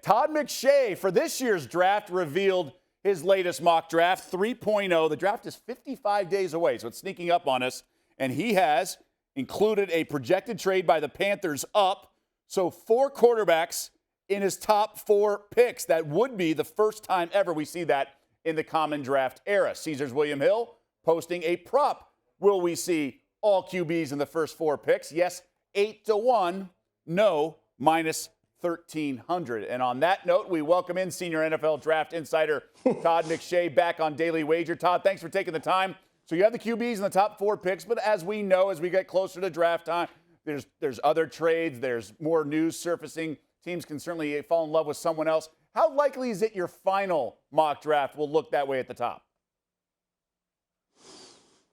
Todd McShay for this year's draft revealed his latest mock draft, 3.0. The draft is 55 days away, so it's sneaking up on us. And he has included a projected trade by the Panthers up. So 4 quarterbacks in his top 4 picks. That would be the first time ever we see that in the common draft era. Caesars William Hill posting a prop. Will we see all QBs in the first 4 picks? Yes, 8-1. No, minus 1,300. And on that note, we welcome in senior NFL draft insider Todd McShay back on Daily Wager. Todd, thanks for taking the time. So you have the QBs in the top 4 picks, but as we know, as we get closer to draft time, there's other trades, there's more news surfacing. Teams can certainly fall in love with someone else. How likely is it your final mock draft will look that way at the top?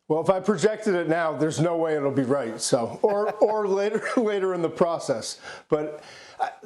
Well, if I projected it now, there's no way it'll be right. So, or later in the process. But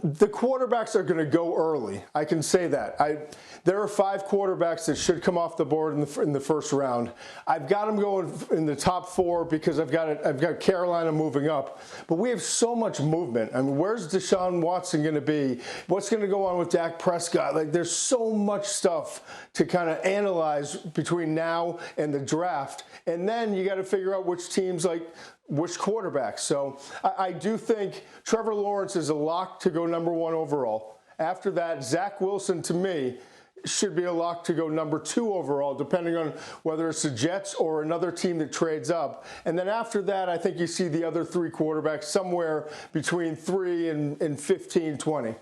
the quarterbacks are going to go early. I can say that. There are 5 quarterbacks that should come off the board in the first round. I've got them going in the top 4 because I've got Carolina moving up. But we have so much movement. I mean, where's Deshaun Watson going to be? What's going to go on with Dak Prescott? Like, there's so much stuff to kind of analyze between now and the draft. And then you got to figure out which teams, like, which quarterback. So I do think Trevor Lawrence is a lock to go number 1 overall. After that, Zach Wilson, to me, should be a lock to go number 2 overall, depending on whether it's the Jets or another team that trades up. And then after that, I think you see the other 3 quarterbacks somewhere between 3 and 15, 20.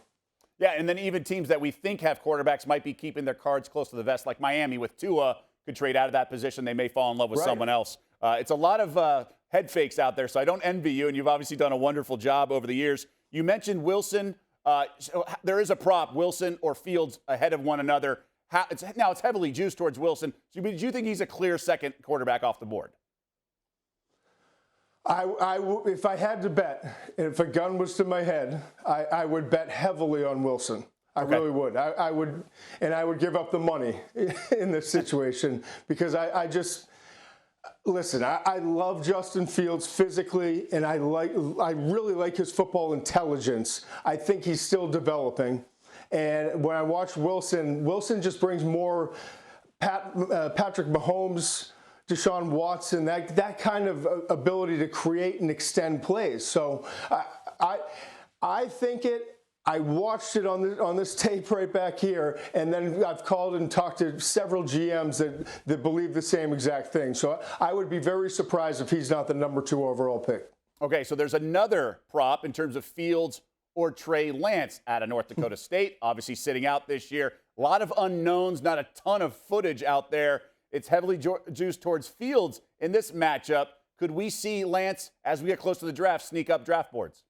Yeah, and then even teams that we think have quarterbacks might be keeping their cards close to the vest, like Miami with Tua could trade out of that position. They may fall in love with someone else. It's a lot of head fakes out there, so I don't envy you, and you've obviously done a wonderful job over the years. You mentioned Wilson. So there is a prop, Wilson or Fields ahead of one another. Now it's heavily juiced towards Wilson. Do you think he's a clear second quarterback off the board? If I had to bet, if a gun was to my head, I would bet heavily on Wilson. I really would. I would, and I would give up the money in this situation because I just listen. I love Justin Fields physically, and I really like his football intelligence. I think he's still developing, and when I watch Wilson just brings more Patrick Mahomes, Deshaun Watson, that kind of ability to create and extend plays. So I think it. I watched it on this tape right back here, and then I've called and talked to several GMs that believe the same exact thing. So I would be very surprised if he's not the number 2 overall pick. Okay, so there's another prop in terms of Fields or Trey Lance out of North Dakota State, obviously sitting out this year. A lot of unknowns, not a ton of footage out there. It's heavily juiced towards Fields in this matchup. Could we see Lance, as we get close to the draft, sneak up draft boards?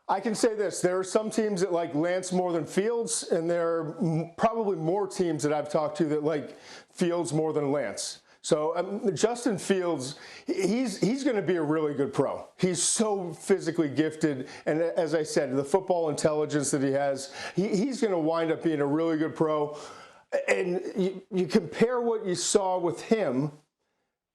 I can say this. There are some teams that like Lance more than Fields, and there are probably more teams that I've talked to that like Fields more than Lance. So Justin Fields, he's going to be a really good pro. He's so physically gifted, and as I said, the football intelligence that he has, he's going to wind up being a really good pro. And you compare what you saw with him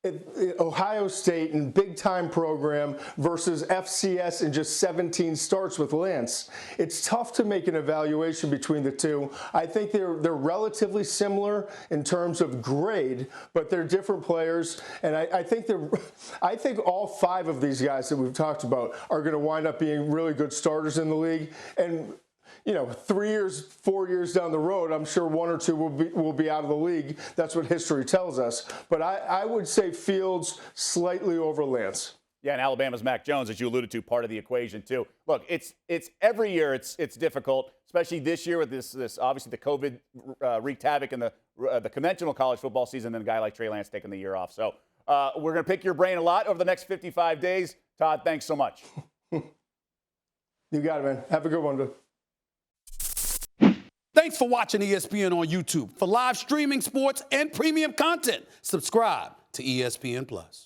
at Ohio State and big-time program versus FCS and just 17 starts with Lance. It's tough to make an evaluation between the two. I think they're relatively similar in terms of grade, but they're different players. And I think all 5 of these guys that we've talked about are going to wind up being really good starters in the league. And 3 years, 4 years down the road, I'm sure 1 or 2 will be out of the league. That's what history tells us. But I would say Fields slightly over Lance. Yeah, and Alabama's Mac Jones, as you alluded to, part of the equation too. Look, it's every year it's difficult, especially this year with this obviously the COVID wreaked havoc in the conventional college football season, and a guy like Trey Lance taking the year off. So we're going to pick your brain a lot over the next 55 days. Todd, thanks so much. You got it, man. Have a good one, dude. Thanks for watching ESPN on YouTube. For live streaming sports and premium content, subscribe to ESPN+.